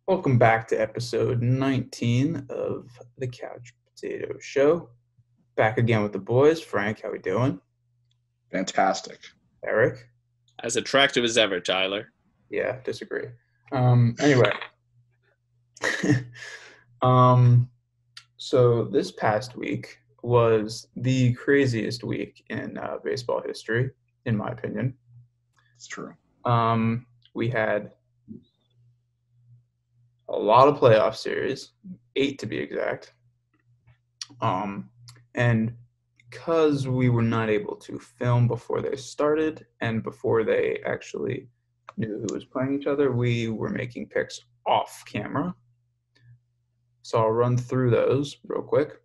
Welcome back to episode 19 of the Couch Potato Show. Back again with the boys. Frank, how we doing? Fantastic. Eric? As attractive as ever, Tyler. Yeah, disagree. Anyway. um, so this past week was the craziest week in baseball history, in my opinion. It's true. We had a lot of playoff series, 8 to be exact. And because we were not able to film before they started and before they actually knew who was playing each other, we were making picks off camera. So I'll run through those real quick.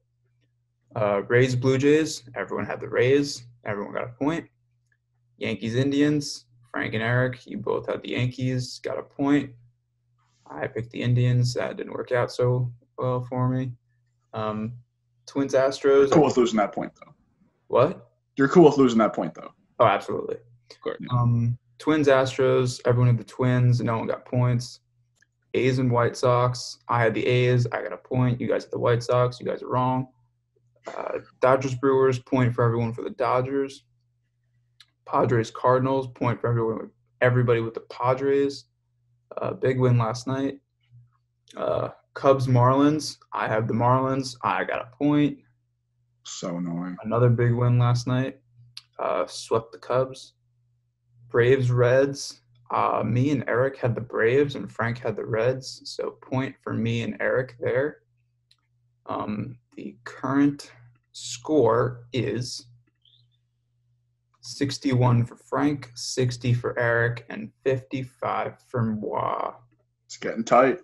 Rays, Blue Jays, everyone had the Rays. Everyone got a point. Yankees, Indians, Frank and Eric, you both had the Yankees, got a point. I picked the Indians. That didn't work out so well for me. Twins, Astros. You're cool with losing that point, though. What? You're cool with losing that point, though. Oh, absolutely. Of course. Twins, Astros. Everyone had the Twins. No one got points. A's and White Sox. I had the A's. I got a point. You guys had the White Sox. You guys are wrong. Dodgers, Brewers. Point for everyone for the Dodgers. Padres, Cardinals. Point for everybody with the Padres. Big win last night. Cubs, Marlins. I have the Marlins. I got a point. So annoying. Another big win last night. Swept the Cubs. Braves, Reds. Me and Eric had the Braves and Frank had the Reds. So point for me and Eric there. The current score is 61 for Frank, 60 for Eric, and 55 for moi. It's getting tight.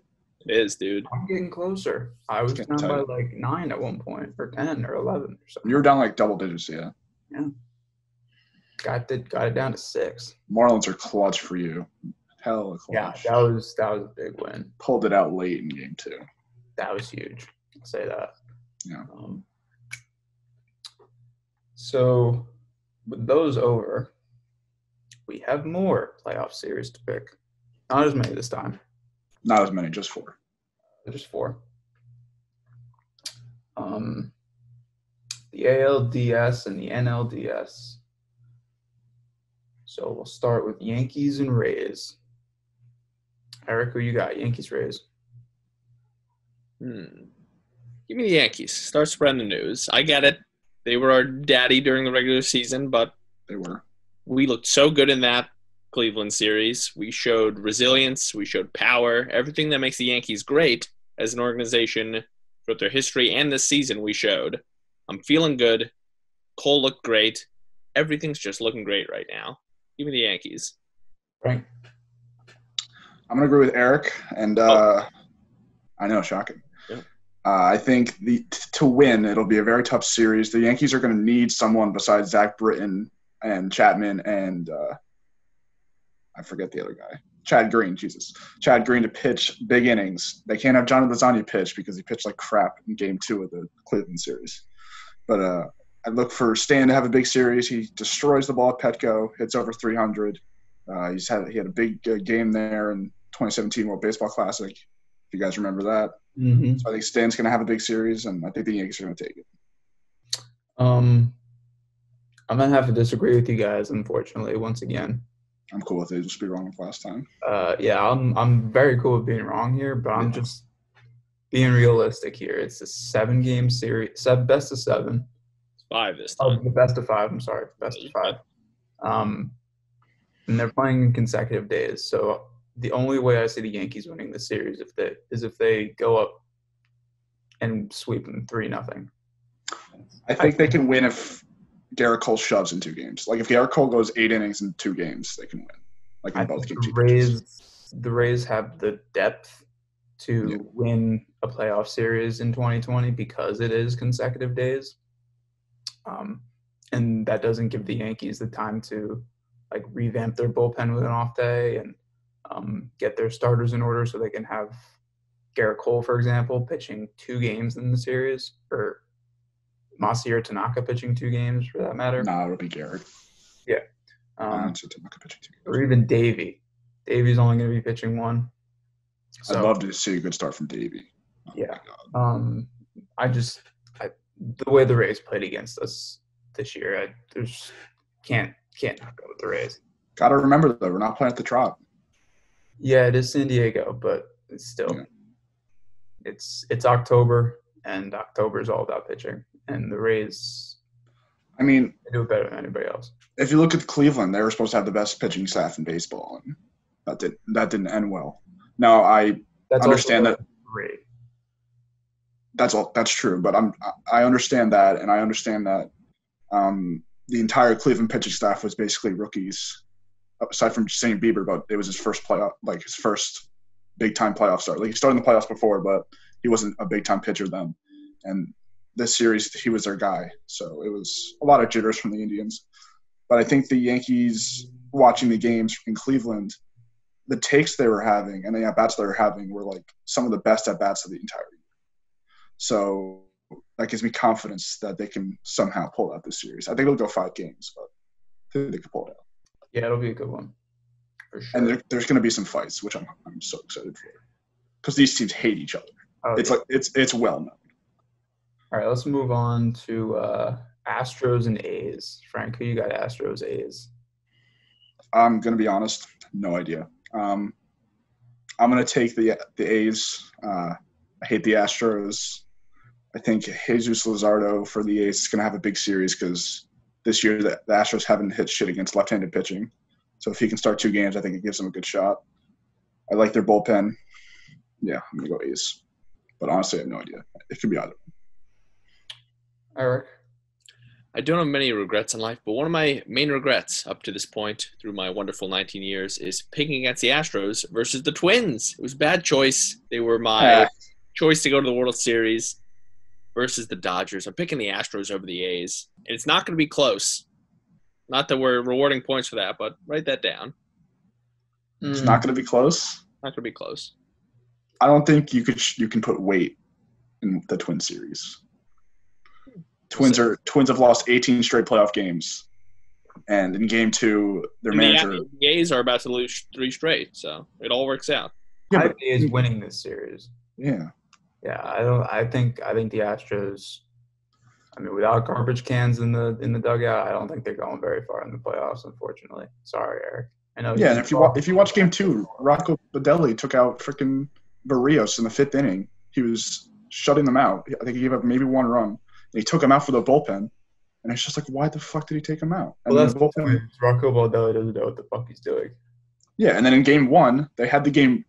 It is, dude. I'm getting closer. I was down by like 9 at one point, or 10 or 11 or something. You were down like double digits, yeah. Yeah. Got it down to 6. Marlins are clutch for you. Hella clutch. Yeah, that was a big win. Pulled it out late in game 2. That was huge. I'll say that. Yeah. So with those over, we have more playoff series to pick. Not as many this time. Not as many, just 4. Just 4. The ALDS and the NLDS. So we'll start with Yankees and Rays. Eric, who you got? Yankees, Rays. Give me the Yankees. Start spreading the news. I get it. They were our daddy during the regular season, but They were. we looked so good in that Cleveland series. We showed resilience. We showed power. Everything that makes the Yankees great as an organization throughout their history and this season we showed. I'm feeling good. Cole looked great. Everything's just looking great right now. Give me the Yankees. Frank. I'm going to agree with Eric, and I know, shocking. Yeah. I think to win, it'll be a very tough series. The Yankees are going to need someone besides Zach Britton and Chapman and I forget the other guy. Chad Green to pitch big innings. They can't have Johnny Lasagna pitch because he pitched like crap in game 2 of the Cleveland series. But I look for Stan to have a big series. He destroys the ball at Petco, hits over 300. He had a big game there in 2017 World Baseball Classic, if you guys remember that. Mm-hmm. So I think Stan's going to have a big series, and I think the Yankees are going to take it. I'm going to have to disagree with you guys, unfortunately, once again. I'm cool with it. Just be wrong like last time. Yeah, I'm very cool with being wrong here, but I'm just being realistic here. It's a 7-game series, best of 7. It's 5 this time. Oh, the best of 5. I'm sorry, best of 5. And they're playing in consecutive days. So the only way I see the Yankees winning the series is if they go up and sweep them 3-0. I think they can win if Garrett Cole shoves in 2 games. Like if Garrett Cole goes 8 innings in 2 games, they can win. Like in both games. The Rays have the depth to win a playoff series in 2020 because it is consecutive days. And that doesn't give the Yankees the time to like revamp their bullpen with an off day and get their starters in order so they can have Garrett Cole, for example, pitching 2 games in the series, or Masahiro Tanaka pitching 2 games for that matter. No, it'll be Garrett. Yeah. Tanaka pitching 2 games. Or even Davey. Davey's only going to be pitching 1. I'd So love to see a good start from Davey. Oh yeah, my God. I just the way the Rays played against us this year, there's can't not go with the Rays. Got to remember though, we're not playing at the Trop. Yeah, it is San Diego, but it's still Yeah. it's October, and October is all about pitching, and the Rays I mean, they do it better than anybody else. if you look at Cleveland, they were supposed to have the best pitching staff in baseball, and that didn't end well. Now I That's understand also that great. that's true, but I understand that, and I understand that the entire Cleveland pitching staff was basically rookies, aside from St. Bieber, but it was his first playoff, like his first big time playoff start. Like he started in the playoffs before, but he wasn't a big time pitcher then. And this series, he was their guy, so it was a lot of jitters from the Indians. But I think the Yankees, watching the games in Cleveland, the takes they were having and the at bats they were having were like some of the best at bats of the entire year. So that gives me confidence that they can somehow pull out this series. I think it'll go 5 games, but I think they can pull it out. Yeah, it'll be a good one for sure. And there's going to be some fights, which I'm so excited for, because these teams hate each other. Oh, It's yeah. like it's well known. All right, let's move on to Astros and A's. Frank, who you got? Astros, A's. I'm going to be honest, no idea. I'm going to take the A's. I hate the Astros. I think Jesus Luzardo for the A's is going to have a big series because this year the Astros haven't hit shit against left-handed pitching. So if he can start 2 games, I think it gives him a good shot. I like their bullpen. Yeah, I'm going to go A's. But honestly, I have no idea. It could be either. Eric? I don't have many regrets in life, but one of my main regrets up to this point through my wonderful 19 years is picking against the Astros versus the Twins. It was a bad choice. They were my choice to go to the World Series versus the Dodgers. I'm picking the Astros over the A's. And it's not going to be close. Not that we're rewarding points for that, but write that down. It's not going to be close. Not going to be close. I don't think you can put weight in the Twin series. Twins have lost 18 straight playoff games, and in Game 2, their manager. The A's are about to lose 3 straight, so it all works out. Yeah, but the A's winning this series. Yeah. Yeah, I think the Astros. I mean, without garbage cans in the dugout, I don't think they're going very far in the playoffs. Unfortunately, sorry, Eric. I know. Yeah, and if you watch Game 2, Rocco Baldelli took out freaking Barrios in the 5th inning. He was shutting them out. I think he gave up maybe 1 run. And he took him out for the bullpen, and it's just like, why the fuck did he take him out? And well, that's the bullpen. Rocco Baldelli doesn't know what the fuck he's doing. Yeah, and then in Game 1, they had the game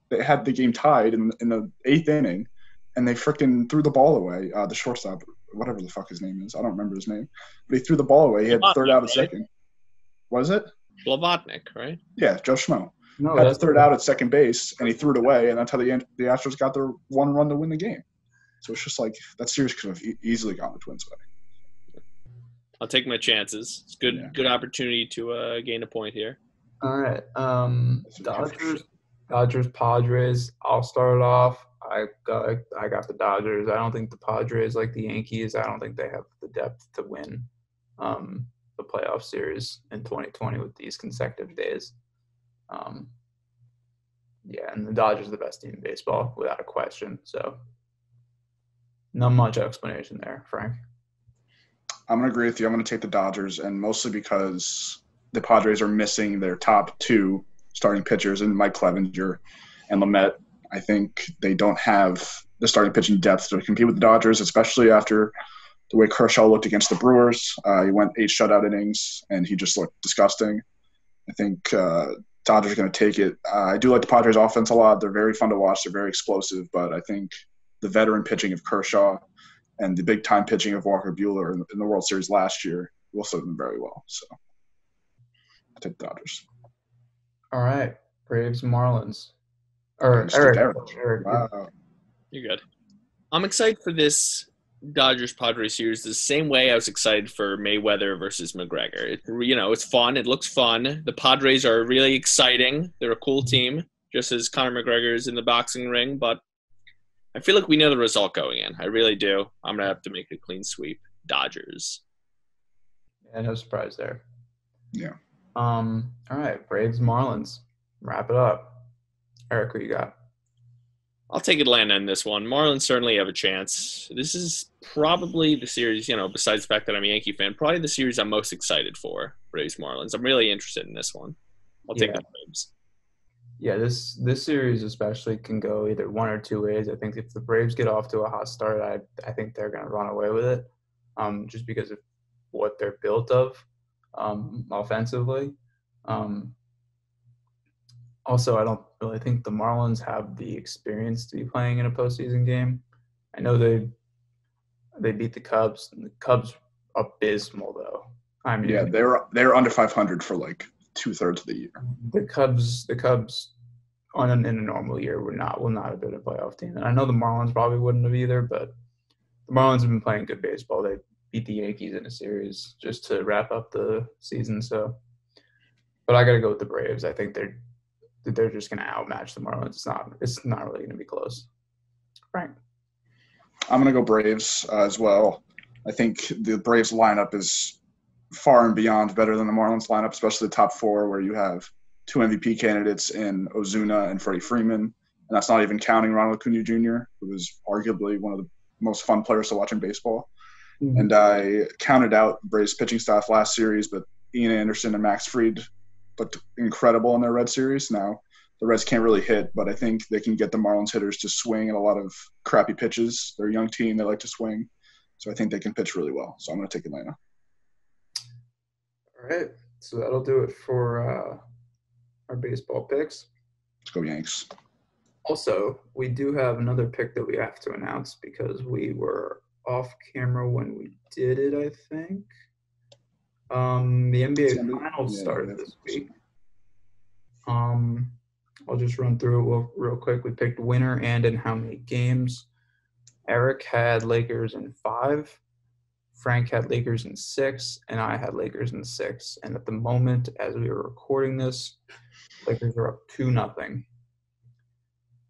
tied in the 8th inning, and they freaking threw the ball away. The shortstop, whatever the fuck his name is, I don't remember his name, but he threw the ball away. He had the third out at second. Was it? Blavatnik, right? Yeah, Joe Schmo. No, had the third out at second base, and he threw it away, and that's how the Astros got their 1 run to win the game. So it's just like that series could have easily gone the Twins' way. I'll take my chances. It's good opportunity to gain a point here. All right. Dodgers, Padres. I'll start it off. I got the Dodgers. I don't think the Padres, like the Yankees, I don't think they have the depth to win the playoff series in 2020 with these consecutive days. Yeah, and the Dodgers are the best team in baseball without a question. So not much explanation there, Frank. I'm going to agree with you. I'm going to take the Dodgers, and mostly because the Padres are missing their top 2 starting pitchers in Mike Clevinger and Lamet. I think they don't have the starting pitching depth to compete with the Dodgers, especially after the way Kershaw looked against the Brewers. He went 8 shutout innings, and he just looked disgusting. I think Dodgers are going to take it. I do like the Padres' offense a lot. They're very fun to watch. They're very explosive, but I think the veteran pitching of Kershaw and the big-time pitching of Walker Buehler in the World Series last year will serve them very well. So I take the Dodgers. All right. Braves, Marlins. Or Eric. Wow. You're good. I'm excited for this Dodgers-Padres series the same way I was excited for Mayweather versus McGregor. It's fun. It looks fun. The Padres are really exciting. They're a cool team, just as Conor McGregor is in the boxing ring, but I feel like we know the result going in. I really do. I'm going to have to make a clean sweep. Dodgers. Yeah, no surprise there. Yeah. All right, Braves, Marlins. Wrap it up. Eric, who you got? I'll take Atlanta in this one. Marlins certainly have a chance. This is probably the series, besides the fact that I'm a Yankee fan, probably the series I'm most excited for, Braves Marlins. I'm really interested in this one. I'll take Yeah. the Braves. Yeah, this series especially can go either one or two ways. I think if the Braves get off to a hot start, I think they're going to run away with it, just because of what they're built of, offensively. Um, Also, I don't really think the Marlins have the experience to be playing in a postseason game. I know they beat the Cubs. The Cubs abysmal though. I Yeah, mean, they're under 500 for like 2/3 of the year. the Cubs in a normal year will not have been a playoff team. And I know the Marlins probably wouldn't have either, but the Marlins have been playing good baseball. They beat the Yankees in a series just to wrap up the season. So, but I got to go with the Braves. I think they're just going to outmatch the Marlins. It's not really going to be close. Right. I'm going to go Braves as well. I think the Braves lineup is far and beyond better than the Marlins lineup, especially the top four, where you have two MVP candidates in Ozuna and Freddie Freeman. And that's not even counting Ronald Acuna Jr., who was arguably one of the most fun players to watch in baseball. Mm-hmm. And I counted out Braves pitching staff last series, but Ian Anderson and Max Fried looked incredible in their Red series. Now, the Reds can't really hit, but I think they can get the Marlins hitters to swing at a lot of crappy pitches. They're a young team. They like to swing. So I think they can pitch really well. So I'm going to take Atlanta. All right. So that'll do it for our baseball picks. Let's go Yanks. Also, we do have another pick that we have to announce because we were off camera when we did it, I think. The NBA Finals started this week. I'll just run through it real quick. We picked winner and in how many games. Eric had Lakers in 5. Frank had Lakers in 6, and I had Lakers in 6. And at the moment, as we were recording this, Lakers are up 2-0.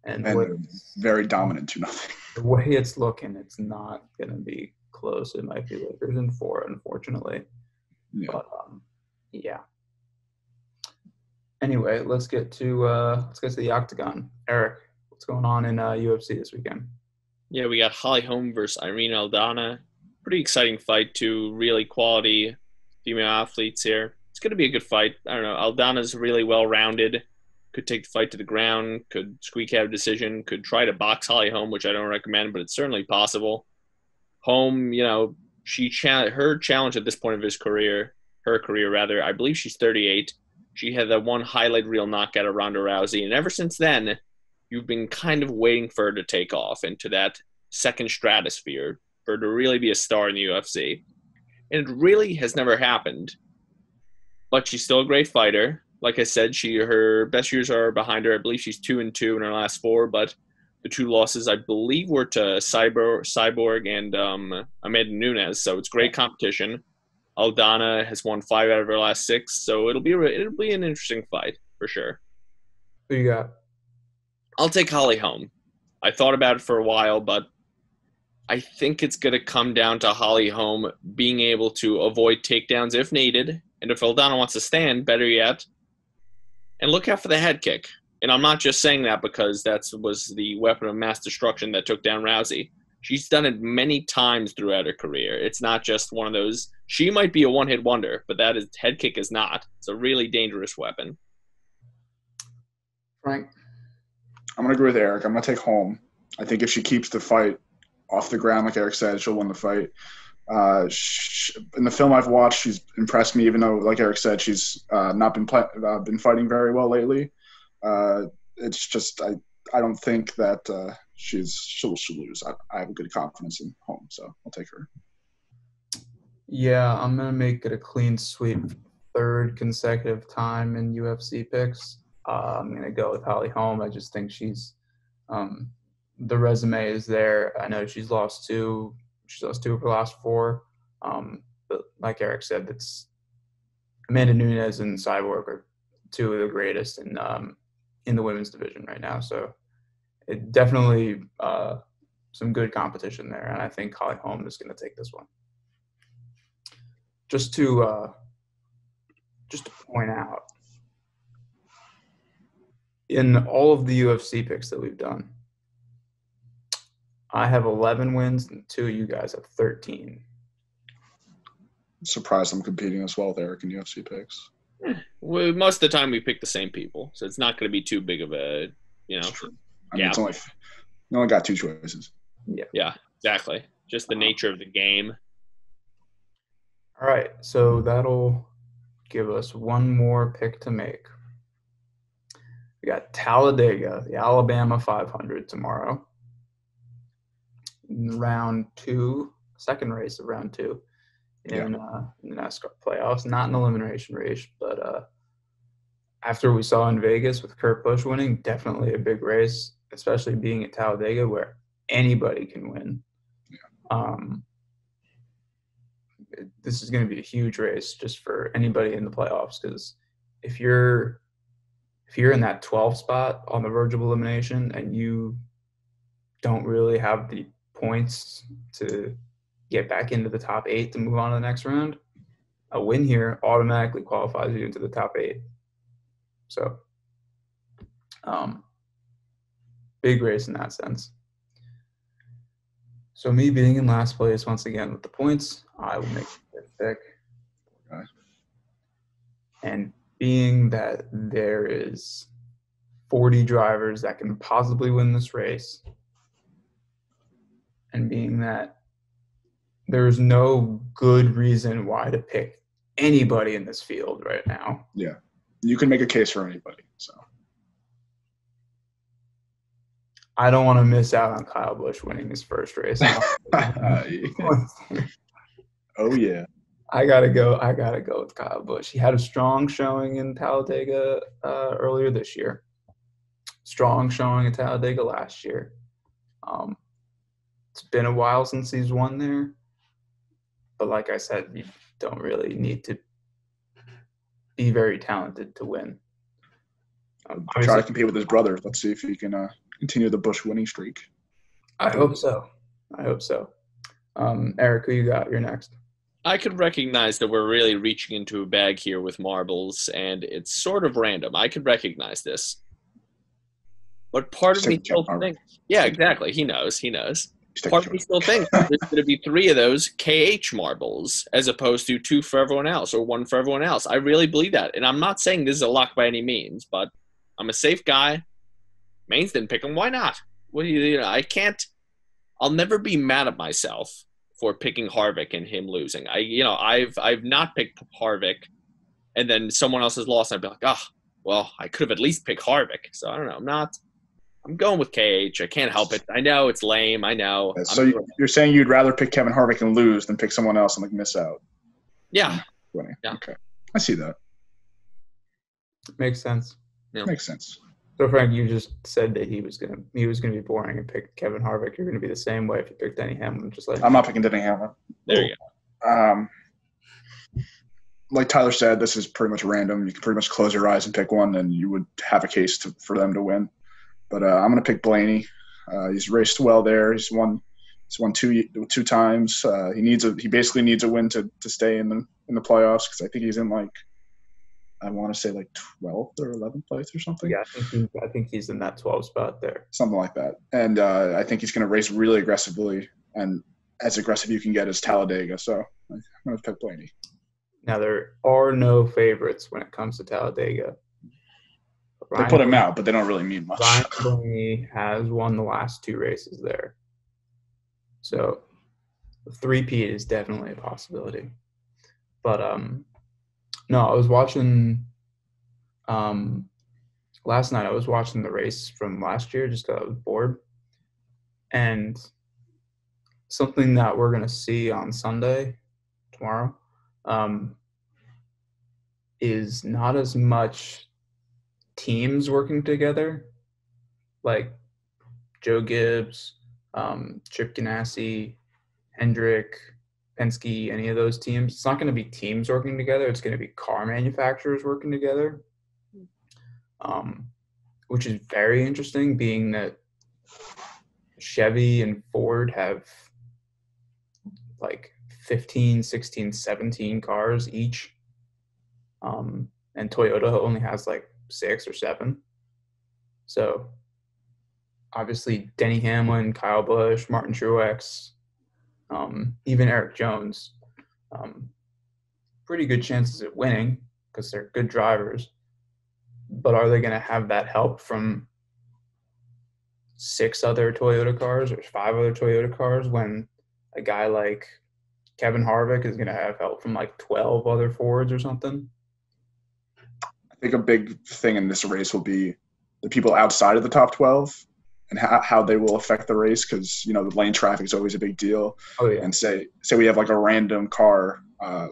And very dominant 2-0. The way it's looking, it's not going to be close. It might be Lakers in 4, unfortunately. Yeah. But, yeah. Anyway, let's get to the Octagon. Eric, what's going on in UFC this weekend? Yeah, we got Holly Holm versus Irene Aldana. Pretty exciting fight. Two really quality female athletes here. It's going to be a good fight. I don't know. Aldana's really well-rounded. Could take the fight to the ground. Could squeak out a decision. Could try to box Holly Holm, which I don't recommend, but it's certainly possible. Holm, her challenge at this point of her career, I believe she's 38. She had that one highlight reel knockout of Ronda Rousey, and ever since then, you've been kind of waiting for her to take off into that second stratosphere, for her to really be a star in the UFC. And it really has never happened. But she's still a great fighter. Like I said, her best years are behind her. I believe she's 2-2 in her last 4, but the 2 losses, I believe, were to Cyborg and Amanda Nunes. So it's great competition. Aldana has won 5 out of her last 6, so it'll be an interesting fight for sure. Who you got? I'll take Holly Holm. I thought about it for a while, but I think it's going to come down to Holly Holm being able to avoid takedowns if needed, and if Aldana wants to stand, better yet, and look out for the head kick. And I'm not just saying that because that was the weapon of mass destruction that took down Rousey. She's done it many times throughout her career. It's not just one of those. She might be a one-hit wonder, but head kick is not. It's a really dangerous weapon. Frank? I'm going to agree with Eric. I'm going to take Holm. I think if she keeps the fight off the ground, like Eric said, she'll win the fight. In the film I've watched, she's impressed me, even though, like Eric said, she's not been fighting very well lately. It's just I don't think that she'll lose. I have a good confidence in Holm, so I'll take her. Yeah, I'm going to make it a clean sweep 3rd consecutive time in UFC picks. I'm going to go with Holly Holm. I just think she's the resume is there. I know she's lost 2 of her last 4. But like Eric said, it's Amanda Nunes and Cyborg are 2 of the greatest in the women's division right now. So it definitely some good competition there, and I think Holly Holm is going to take this one. Just to point out, in all of the UFC picks that we've done, I have 11 wins, and 2 of you guys have 13. I'm surprised I'm competing as well with Eric in UFC picks. Well, most of the time we pick the same people, so it's not going to be too big of a, That's true. I mean, gap. it's only you only got 2 choices. Yeah, exactly. Just the nature of the game. All right, so that'll give us one more pick to make. We got Talladega, the Alabama 500 tomorrow. Round 2, second race of round 2 in the NASCAR playoffs. Not an elimination race, but after we saw in Vegas with Kurt Busch winning, definitely a big race, especially being at Talladega where anybody can win. This is going to be a huge race just for anybody in the playoffs, because if you're in that 12 spot on the verge of elimination and you don't really have the points to get back into the top 8 to move on to the next round, a win here automatically qualifies you into the top 8. So, big race in that sense. So me being in last place once again with the points, I will make the fifth pick. Okay. And being that there is 40 drivers that can possibly win this race, and being that there is no good reason why to pick anybody in this field right now. Yeah. You can make a case for anybody. So I don't want to miss out on Kyle Busch winning his first race. Oh yeah. I gotta go with Kyle Busch. He had a strong showing in Talladega earlier this year. Strong showing at Talladega last year. It's been a while since he's won there. But like I said, you don't really need to be very talented to win. Try to compete with his brother. Let's see if he can continue the Busch winning streak. I hope so. Eric, who you got? You're next. I could recognize that we're really reaching into a bag here with marbles, and it's sort of random. I could recognize this. But part of me still thinks, yeah, exactly. He knows. Part of me still thinks there's going to be 3 of those KH marbles as opposed to 2 for everyone else or 1 for everyone else. I really believe that. And I'm not saying this is a lock by any means, but I'm a safe guy. Maines didn't pick him. Why not? I can't. I'll never be mad at myself for picking Harvick and him losing. I've not picked Harvick, and then someone else has lost, and I'd be like, well, I could have at least picked Harvick. So I don't know. I'm going with KH. I can't help it. I know it's lame. I know. Yeah, so you're saying you'd rather pick Kevin Harvick and lose than pick someone else and miss out? Yeah. Yeah. Okay. I see that. Makes sense. Yeah. Makes sense. So Frank, you just said that he was gonna be boring and pick Kevin Harvick. You're gonna be the same way if you picked Denny Hamlin. I'm not picking Denny Hamlin. There you go. Like Tyler said, this is pretty much random. You can pretty much close your eyes and pick one, and you would have a case for them to win. But I'm going to pick Blaney. He's raced well there. He's won 2 times. He basically needs a win to stay in the playoffs, because I think he's in I want to say 12th or 11th place or something. Yeah, I think he's in that 12 spot there. Something like that. And I think he's going to race really aggressively, and as aggressive you can get is Talladega. So I'm going to pick Blaney. Now, there are no favorites when it comes to Talladega. They put him out, but they don't really mean much. Ryan Blaney has won the last 2 races there. So the 3-peat is definitely a possibility. But no, I was watching last night. I was watching the race from last year just because I was bored. And something that we're going to see on Sunday, tomorrow, is not as much teams working together, like Joe Gibbs, Chip Ganassi, Hendrick, Penske, any of those teams. It's not going to be teams working together. It's going to be car manufacturers working together, which is very interesting, being that Chevy and Ford have 15, 16, 17 cars each. And Toyota only has 6 or 7. So obviously Denny Hamlin, Kyle Busch, Martin Truex, even Eric Jones. Pretty good chances at winning because they're good drivers. But are they going to have that help from 6 other Toyota cars or 5 other Toyota cars when a guy like Kevin Harvick is going to have help from like 12 other Fords or something? I think a big thing in this race will be the people outside of the top 12 and how they will affect the race because, the lane traffic is always a big deal. Oh, yeah. And say we have like a random car,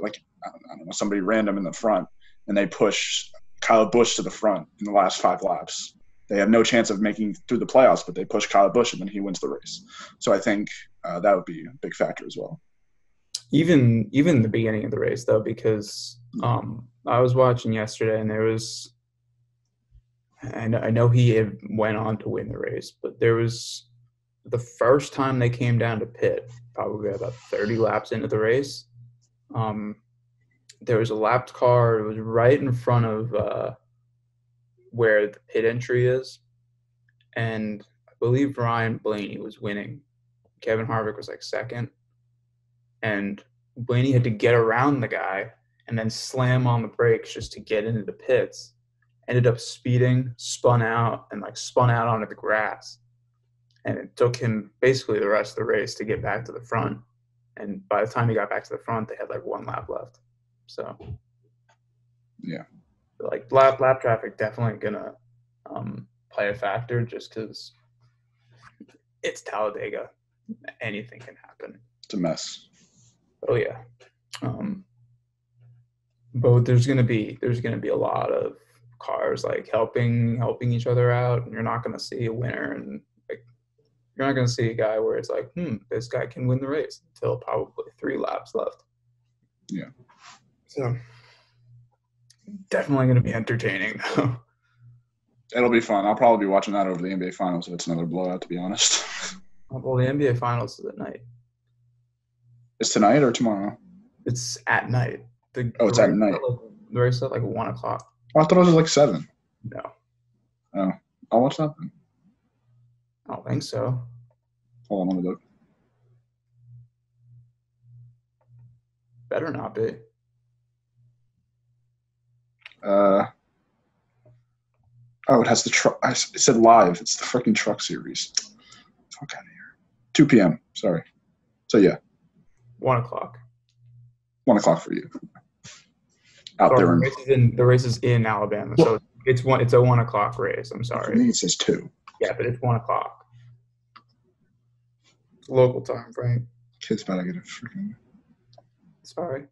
like, I don't know, somebody random in the front, and they push Kyle Busch to the front in the last 5 laps. They have no chance of making through the playoffs, but they push Kyle Busch and then he wins the race. So I think that would be a big factor as well. Even the beginning of the race, though, because I was watching yesterday and there was – I know he had went on to win the race, but there was the first time they came down to pit, probably about 30 laps into the race, there was a lapped car. It was right in front of where the pit entry is, and I believe Ryan Blaney was winning. Kevin Harvick was like second, and Blaney had to get around the guy and then slam on the brakes just to get into the pits. Ended up speeding, spun out onto the grass, and it took him basically the rest of the race to get back to the front. And by the time he got back to the front, they had like 1 lap left. So, yeah, like lap traffic definitely gonna play a factor just because it's Talladega. Anything can happen. It's a mess. Oh yeah, but there's gonna be a lot of cars like helping each other out, and you're not gonna see a winner, and like you're not gonna see a guy where it's like, this guy can win the race until probably 3 laps left. Yeah. So definitely going to be entertaining, though. It'll be fun. I'll probably be watching that over the NBA Finals if it's another blowout, to be honest. Well, the NBA Finals is at night. It's tonight or tomorrow? It's at night. It's at night. The race is at like 1 o'clock. Oh, I thought it was like 7. No. Oh, I'll watch that then. I don't think so. Hold on, let me look. Better not be. It has the truck. It said live. It's the freaking truck series. Fuck out of here. 2 p.m. Sorry. So yeah. 1 o'clock. 1 o'clock for you. Out there. The race is in Alabama, so it's a 1 o'clock race. I'm sorry. For me, it says 2. Yeah, but it's 1 o'clock. It's local time, Frank. Kid's about to get a freaking. Sorry.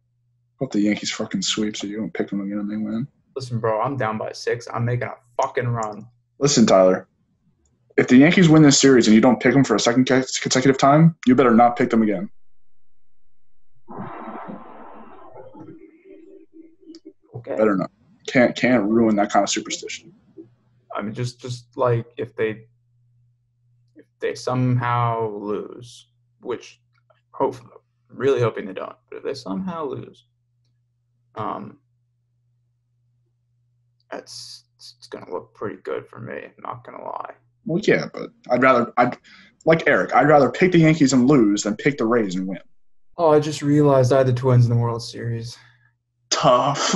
Hope the Yankees fucking sweep so you don't pick them again and they win. Listen, bro, I'm down by 6. I'm making a fucking run. Listen, Tyler. If the Yankees win this series and you don't pick them for a second consecutive time, you better not pick them again. Okay. Better not. Can't ruin that kind of superstition. I mean, just like if they somehow lose, which really hoping they don't, but if they somehow lose, it's gonna look pretty good for me. Not gonna lie. Well, yeah, but I'd like Eric. I'd rather pick the Yankees and lose than pick the Rays and win. Oh, I just realized I had the Twins in the World Series. Tough.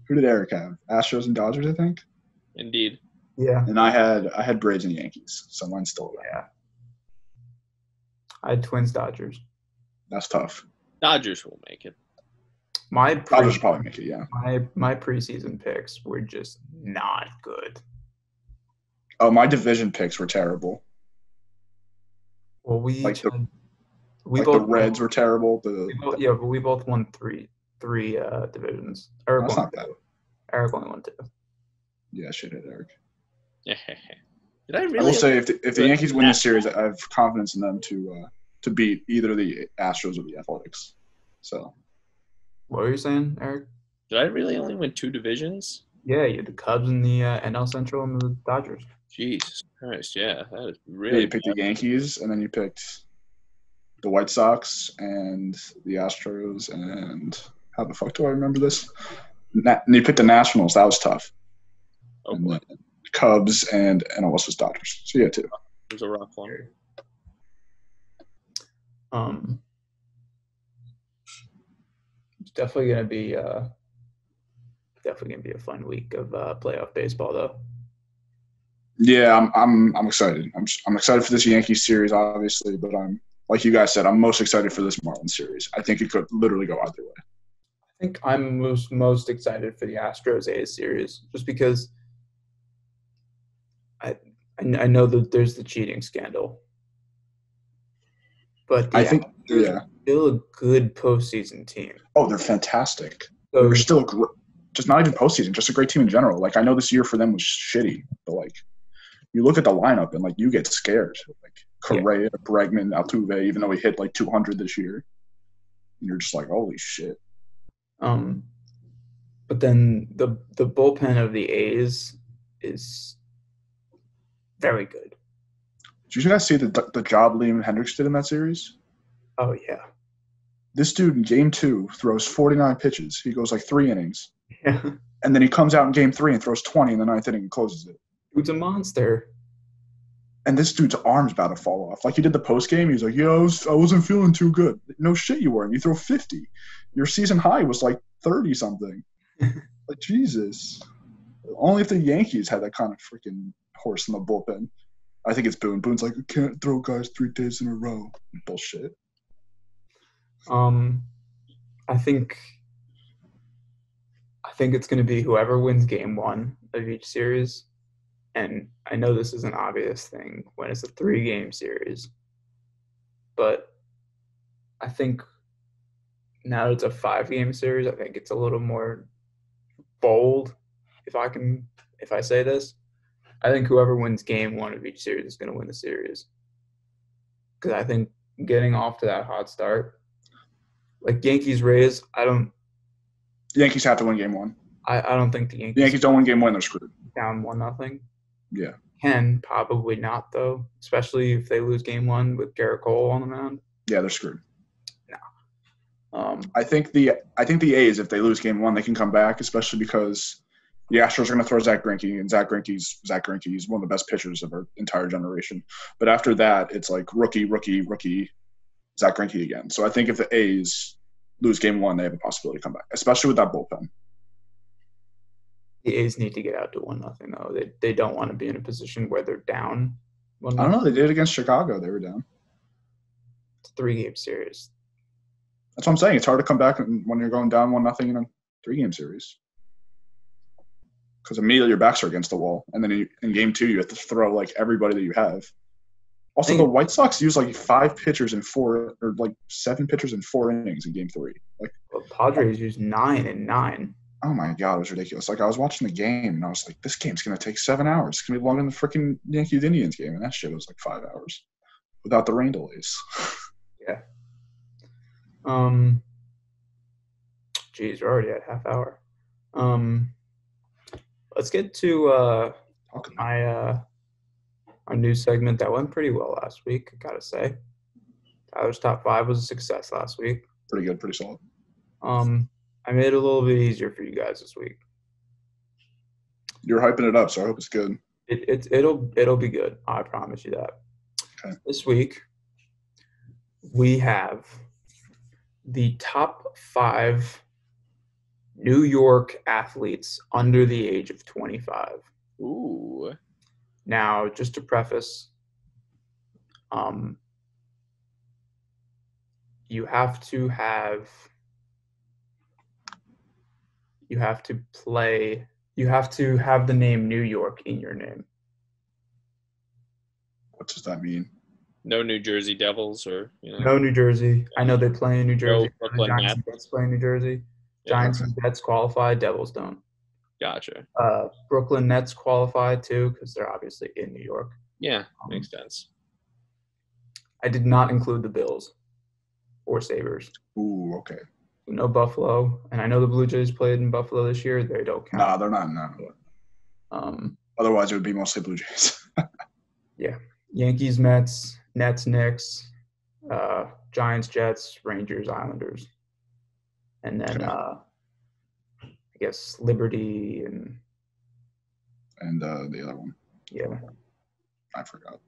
Who did Eric have? Astros and Dodgers, I think. Indeed. Yeah. And I had Braves and Yankees, so mine's still around. Yeah. I had Twins, Dodgers. That's tough. Dodgers will make it. Dodgers probably make it, yeah. My preseason picks were just not good. Oh, my division picks were terrible. Well, the Reds were terrible. But we both won three divisions. That's not bad. Eric only won 2. Yeah, shit hit Eric. Did I really? I will say if the Yankees win this series, I have confidence in them to beat either the Astros or the Athletics. So. What were you saying, Eric? Did I really only win 2 divisions? Yeah, you had the Cubs and the NL Central and the Dodgers. Jesus Christ, yeah, that is really. Yeah, you picked the Yankees, and then you picked the White Sox and the Astros, and how the fuck do I remember this? And you picked the Nationals. That was tough. Oh and boy, then Cubs and NL was Dodgers. So yeah, two. it was a rough one. It's definitely gonna be a fun week of playoff baseball, though. Yeah, I'm excited. I'm excited for this Yankees series, obviously, but I'm like you guys said, I'm most excited for this Marlins series. I think it could literally go either way. I think I'm most excited for the Astros A's series, just because I know that there's the cheating scandal, but I the think, Astros yeah. are still a good postseason team. Oh, they're fantastic. So They're still just not even postseason, just a great team in general. Like I know this year for them was shitty, but like you look at the lineup and like you get scared. Like Correa, Bregman, Altuve, even though he hit like 200 this year, and you're just like, holy shit. But then the bullpen of the A's is very good. Did you guys see the job Liam Hendricks did in that series? Oh yeah. This dude in game 2 throws 49 pitches. He goes like 3 innings. Yeah. And then he comes out in game 3 and throws 20 in the 9th inning and closes it. Dude's a monster. And this dude's arm's about to fall off. Like he did the post game, he was like, "Yeah, I wasn't feeling too good." No shit, you weren't. You throw 50. Your season high was like 30 something. Like Jesus. Only if the Yankees had that kind of freaking horse in the bullpen. I think it's Boone. Boone's like, "I can't throw guys 3 days in a row." Bullshit. I think it's going to be whoever wins game 1 of each series. And I know this is an obvious thing when it's a 3-game series, but I think now that it's a 5-game series, I think it's a little more bold. If I say this, I think whoever wins game 1 of each series is going to win the series. Because I think getting off to that hot start, like Yankees Rays, Yankees have to win game 1. I don't think the Yankees don't win game 1, they're screwed. Down 1-0. Yeah. Can probably not though, especially if they lose game 1 with Garrett Cole on the mound. Yeah, they're screwed. No. I think the A's, if they lose game 1, they can come back, especially because the Astros are going to throw Zach Greinke, and Zach Greinke's one of the best pitchers of our entire generation. But after that, it's like rookie, Zach Greinke again. So I think if the A's lose game 1, they have a possibility to come back, especially with that bullpen. The A's need to get out to 1-0 though. They don't want to be in a position where they're down 1-0. I don't know. They did it against Chicago. They were down. It's a 3-game series. That's what I'm saying. It's hard to come back when you're going down 1-0 in a 3-game series. Because immediately your backs are against the wall. And then in game 2, you have to throw like everybody that you have. Also, the White Sox use like 5 pitchers in 4 or like 7 pitchers in 4 innings in game 3. Like Padres used 9 in 9. Oh my God, it was ridiculous. Like I was watching the game and I was like, this game's gonna take 7 hours. It's gonna be longer than the freaking Yankees Indians game, and that shit was like 5 hours without the rain delays. Yeah. Geez, we're already at half hour. Let's get to our new segment that went pretty well last week, I gotta say. Tyler's top 5 was a success last week. Pretty good, pretty solid. I made it a little bit easier for you guys this week. You're hyping it up, so I hope it's good. It'll be good. I promise you that. Okay. This week we have the top 5 New York athletes under the age of 25. Ooh. Now, just to preface, you have to have the name New York in your name. What does that mean? No New Jersey Devils or No New Jersey. I know they play in New Jersey. No Brooklyn Giants and Jets play in New Jersey. Giants and Jets qualify. Devils don't. Gotcha. Brooklyn Nets qualify too because they're obviously in New York. Yeah, makes sense. I did not include the Bills or Sabres. Ooh, okay. No Buffalo, and I know the Blue Jays played in Buffalo this year. They don't count. Nah, they're not. No. Otherwise, it would be mostly Blue Jays. Yeah. Yankees, Mets, Nets, Knicks, Giants, Jets, Rangers, Islanders. And then I guess Liberty and and the other one. Yeah. I forgot.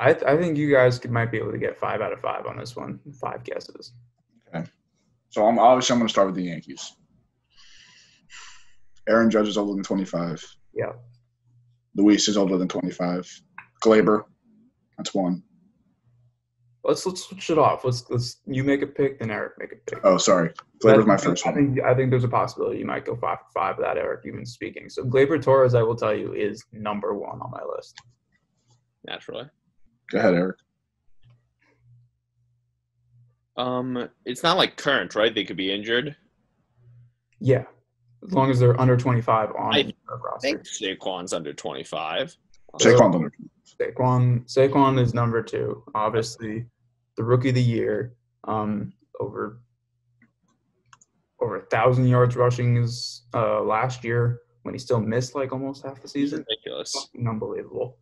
I think you guys might be able to get 5 out of 5 on this one. 5 guesses. Okay. So I'm going to start with the Yankees. Aaron Judge is older than 25. Yeah. Luis is older than 25. Glaber, that's 1. Let's switch it off. Let's you make a pick, then Eric make a pick. Oh, sorry. Glaber's my first one. I think there's a possibility you might go 5 for 5 without Eric even speaking. So Glaber Torres, I will tell you, is number 1 on my list. Naturally. Go ahead, Eric. It's not like current, right? They could be injured. Yeah, as long as they're under 25 on I the roster. think Saquon's under 25. Saquon's under. Saquon is number 2. Obviously, the rookie of the year. Over 1,000 yards rushing is last year when he still missed like almost half the season. Ridiculous. Fucking unbelievable.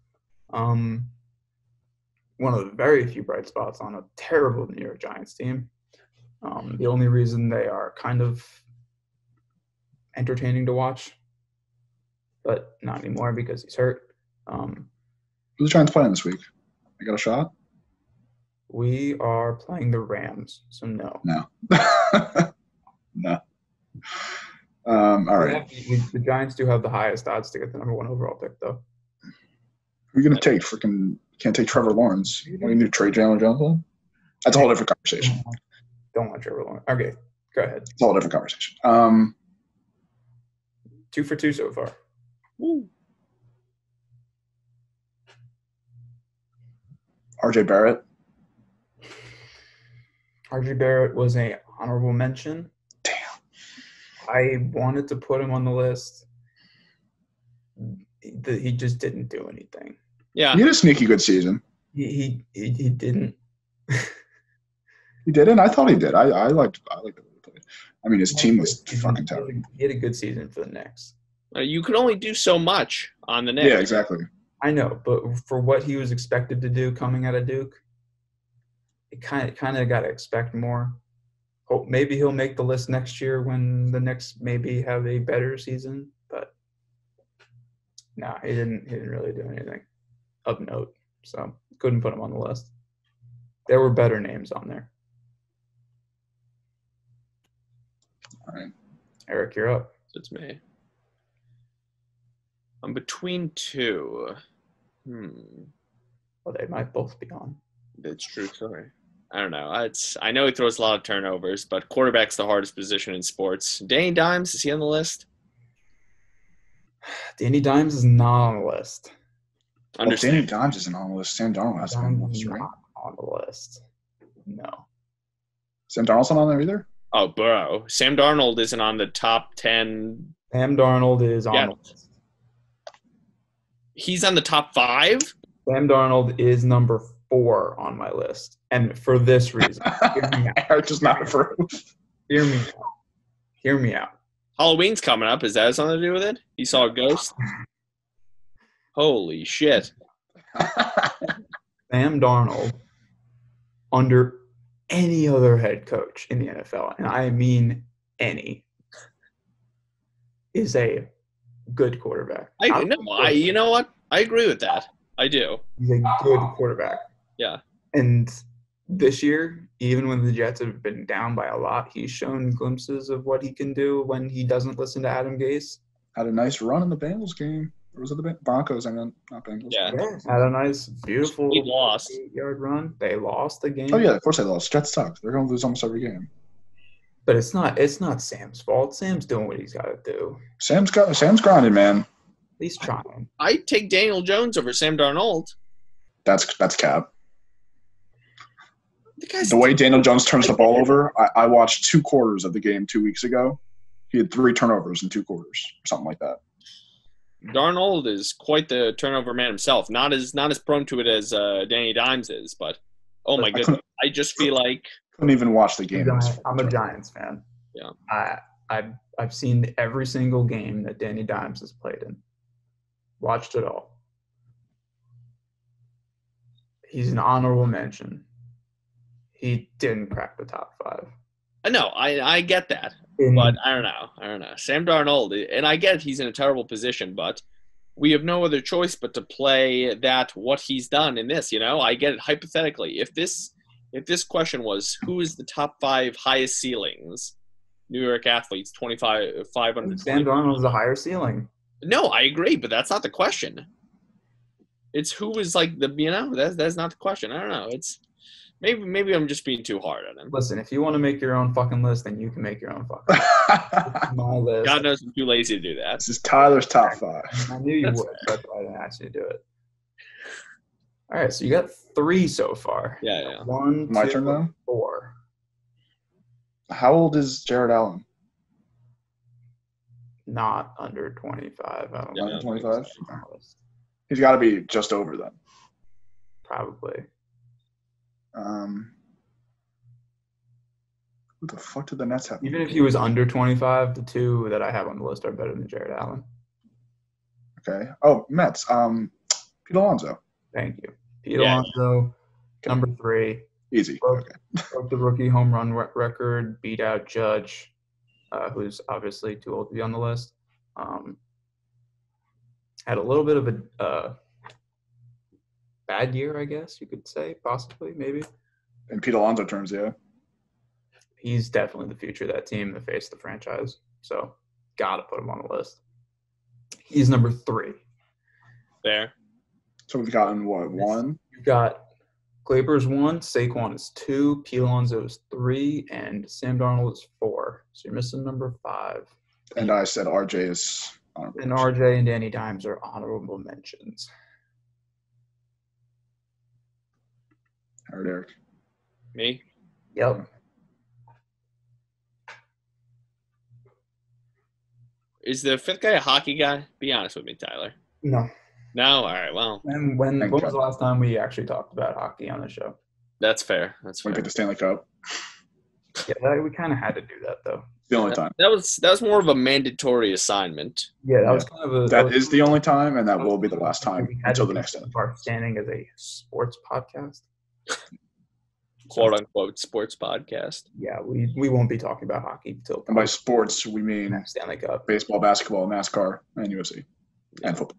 One of the very few bright spots on a terrible New York Giants team. The only reason they are kind of entertaining to watch, but not anymore because he's hurt. Who's the Giants playing this week? They got a shot? We are playing the Rams, so no. No. No. All right. The Giants do have the highest odds to get the number 1 overall pick, though. Who are you going to take? Freaking can't take Trevor Lawrence. What do you need to trade Jalen Jones? That's a whole different conversation. Don't want Trevor Lawrence. Okay, go ahead. It's a whole different conversation. 2 for 2 so far. Woo. RJ Barrett. RJ Barrett was a honorable mention. Damn. I wanted to put him on the list. He just didn't do anything. Yeah. He had a sneaky good season. He didn't. He didn't? I thought he did. I liked the way he played. I mean, his team was fucking terrible. He had a good season for the Knicks. You can only do so much on the Knicks. Yeah, exactly. I know, but for what he was expected to do coming out of Duke, it kind of got to expect more. Hope maybe he'll make the list next year when the Knicks maybe have a better season, but no, he didn't really do anything of note. So couldn't put him on the list. There were better names on there. All right. Eric, you're up. It's me. I'm between 2. Well, they might both be on. That's true. Sorry. I don't know. I know he throws a lot of turnovers, but quarterback's the hardest position in sports. Danny Dimes, is he on the list? Danny Dimes is not on the list. Well, Danny Dimes isn't on the list. Sam Darnold has to be on the list, right? Not on the list. No. Sam Darnold's not on there either? Oh, bro. Sam Darnold isn't on the top 10. Sam Darnold is on the list. He's on the top 5? Sam Darnold is number 4 on my list. And for this reason. Eric does not approve. Hear me out. Halloween's coming up. Is that something to do with it? He saw a ghost? Holy shit. Sam Darnold, under any other head coach in the NFL, and I mean any, is a good quarterback. You know what? I agree with that. I do. He's a good quarterback. Yeah. And this year, even when the Jets have been down by a lot, he's shown glimpses of what he can do when he doesn't listen to Adam Gase. Had a nice run in the Bengals game. Or was it the Broncos? I mean, not Bengals. Yeah. Had a nice, beautiful 8-yard run. They lost the game. Oh, yeah, of course they lost. Jets suck. They're going to lose almost every game. But it's not Sam's fault. Sam's doing what he's got to do. Sam's grinding, man. He's trying. I take Daniel Jones over Sam Darnold. That's cap. The way Daniel Jones turns the ball over, I watched 2 quarters of the game 2 weeks ago. He had 3 turnovers in 2 quarters, or something like that. Darnold is quite the turnover man himself. Not as prone to it as Danny Dimes is, but oh my goodness, I just feel like couldn't even watch the game. I'm a Giants fan. Yeah, I've seen every single game that Danny Dimes has played in. Watched it all. He's an honorable mention. He didn't crack the top 5. No, I get that, In but I don't know. Sam Darnold, and I get he's in a terrible position, but we have no other choice but to play what he's done in this. I get it hypothetically. If this question was who is the top 5 highest ceilings New York athletes 500. Sam Darnold has a higher ceiling. No, I agree, but that's not the question. It's who is like that's not the question. I don't know. It's maybe I'm just being too hard on him. Listen, if you want to make your own fucking list, then you can make your own fucking list. My list. God knows I'm too lazy to do that. This is Tyler's top 5. I knew you would. That's why I didn't ask you to do it. All right, so you got 3 so far. Yeah. 1, My 2, turn now? 4. How old is Jared Allen? Not under 25. I don't know. Under 25? He's got to be just over then. Probably. Who the fuck did the Nets have? Even if he was under 25, the 2 that I have on the list are better than Jared Allen. Okay. Oh, Mets. Pete Alonso. Thank you. Pete Alonso, number 3. Easy. Broke the rookie home run record, beat out Judge, who's obviously too old to be on the list. Had a little bit of a bad year, I guess you could say, possibly, maybe. In Pete Alonso terms, yeah. He's definitely the future of that team, the face of the franchise. So, got to put him on the list. He's number 3. There. So we've gotten, what, 1? You've got Glaber's 1, Saquon is 2, Pete Alonso is 3, and Sam Darnold is 4. So you're missing number 5. And I said RJ is honorable. And RJ and Danny Dimes are honorable mentions. All right, Eric. Me? Yep. Is the 5th guy a hockey guy? Be honest with me, Tyler. No. No? All right, well. And when was the last time we actually talked about hockey on the show? That's fair. When we get the Stanley Cup. Yeah, we kind of had to do that, though. The only time. That was more of a mandatory assignment. Yeah, that was kind of a... That is the only time, and that will be the last time until the next time. Our standing as a sports podcast. Quote-unquote sports podcast. Yeah, we won't be talking about hockey until... And by sports, we mean Stanley Cup. Baseball, basketball, NASCAR, and UFC. And football.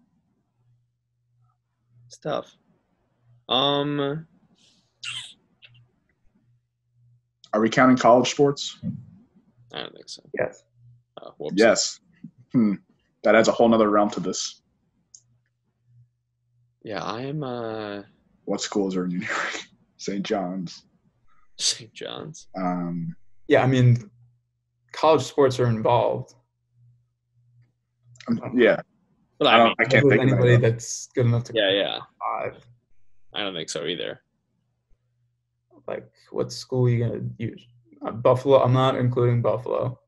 It's tough. Are we counting college sports? I don't think so. Yes. Yes. That adds a whole nother realm to this. Yeah, I am What schools are in New York? St. John's. St. John's. Yeah, I mean, college sports are involved. Yeah. But I can't think of anybody that's good enough to... Yeah. 5. I don't think so either. Like, what school are you going to use? Buffalo. I'm not including Buffalo.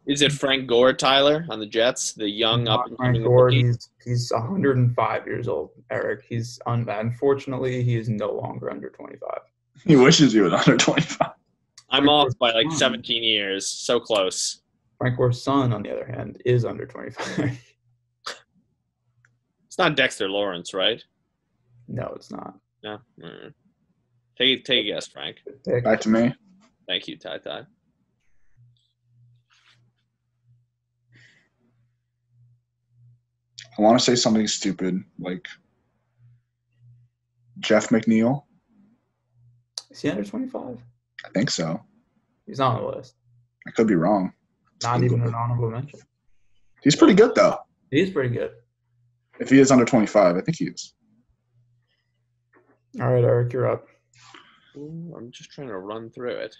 Is it Frank Gore, Tyler, on the Jets? The young up-and-coming Frank Gore, rookie? he's 105 years old, Eric. Unfortunately, he is no longer under 25. He wishes he was under 25. I'm off by like 17 years. So close. Frank Gore's son, on the other hand, is under 25. It's not Dexter Lawrence, right? No, it's not. No. Take a guess, Frank. Back to me. Thank you, Ty. I want to say something stupid, like Jeff McNeil. Is he under 25? I think so. He's not on the list. I could be wrong. Not even an honorable mention. He's pretty good, though. He's pretty good. If he is under 25, I think he is. All right, Eric, you're up. Ooh, I'm just trying to run through it.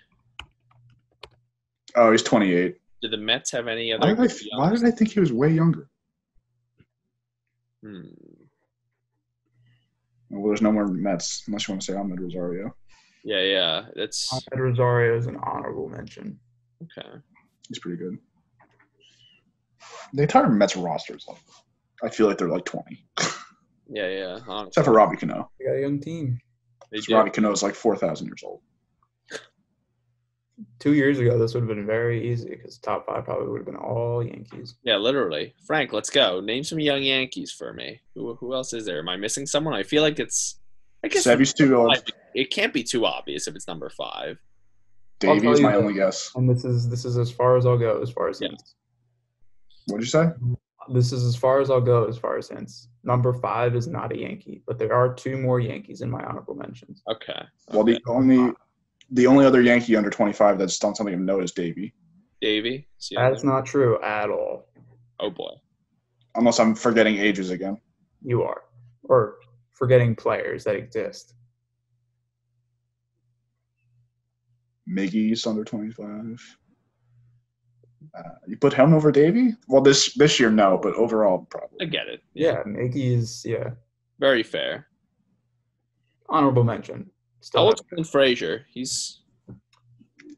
Oh, he's 28. Do the Mets have any other? Why did I think he was way younger? Well, there's no more Mets, unless you want to say Ahmed Rosario. Yeah. That's Ahmed Rosario is an honorable mention. okay. He's pretty good. The entire Mets roster is I feel like they're like 20. Yeah. Honestly. Except for Robbie Cano. They got a young team. Robbie Cano is like 4,000 years old. 2 years ago, this would have been very easy because top 5 probably would have been all Yankees. Yeah, literally. Frank, let's go. Name some young Yankees for me. Who else is there? Am I missing someone? I feel like it's. I guess Sevy's too old. It can't be too obvious if it's number 5. I'll Davey tell is you my this, only guess. and this is as far as I'll go as far as Yeah. hints. What did you say? This is as far as I'll go as far as hints. Number 5 is not a Yankee, but there are 2 more Yankees in my honorable mentions. Okay. Well, the only other Yankee under 25 that's done something of note is Davey. Davey. That's not true at all. Oh boy. Unless I'm forgetting ages again. You are. Or forgetting players that exist. Miggy's under 25. You put him over Davey? Well, this year, no, but overall, probably. I get it. Yeah, Mickey is, Very fair. honorable mention. How old's Clint Frazier?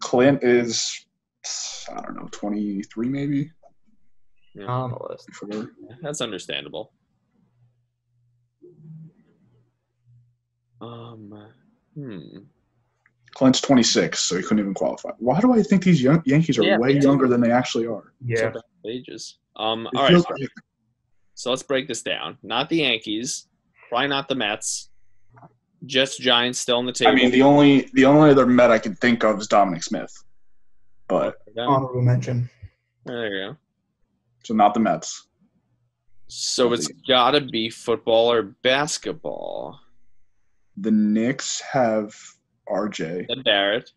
Clint is, I don't know, 23 maybe? on the list. That's understandable. Clint's 26, so he couldn't even qualify. Why do I think these Yankees are way younger than they actually are? Yeah. So ages. All right. So let's break this down. Not the Yankees. Probably not the Mets. Just Giants still on the table. I mean, the only other Met I can think of is Dominic Smith. But Honorable mention. there you go. So not the Mets. So it's got to be football or basketball. The Knicks have RJ. And Barrett.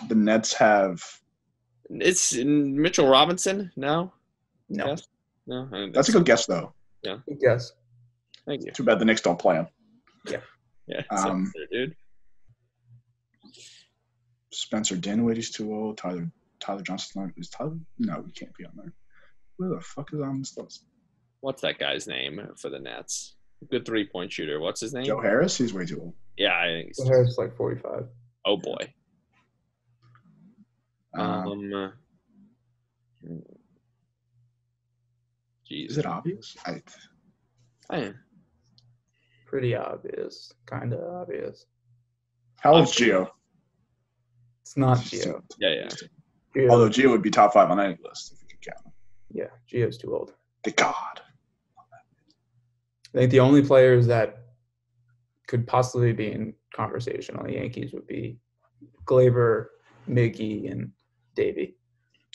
The Nets have. It's Mitchell Robinson? No? No. Yes? No? I don't That's a think good guess, though. Yeah. Good guess. Thank you. Too bad the Knicks don't play him. Yeah. Fair, dude. Spencer Dinwiddie's too old. Tyler Johnson is Tyler? No, he can't be on there. Where the fuck is on this list? What's that guy's name for the Nets? Good 3-point shooter. What's his name? Joe Harris? He's way too old. Yeah, I think So Harris like 45. Oh boy. Jeez. Is it obvious? Pretty obvious. Kind of obvious. How old's Gio? It's not Gio. Yeah. Gio. Although Gio would be top 5 on any list if you could count him. Yeah, Gio's too old. Thank God. I think the only players that could possibly be in conversation on the Yankees would be Glaber, Miggy, and Davey.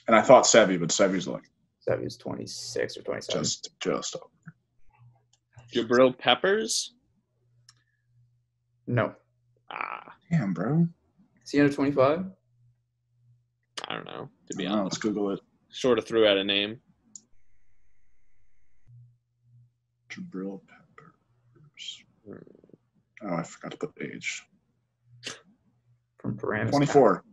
And I thought Sevy, but Sevy's like Sevy's 26 or 27. just over. Jabril Peppers? No. Damn, bro. Is he under 25? I don't know, to be I don't know, honest. let's Google it. Sort of threw out a name. Jabril Peppers. Oh, I forgot to put age. From Paramus. 24.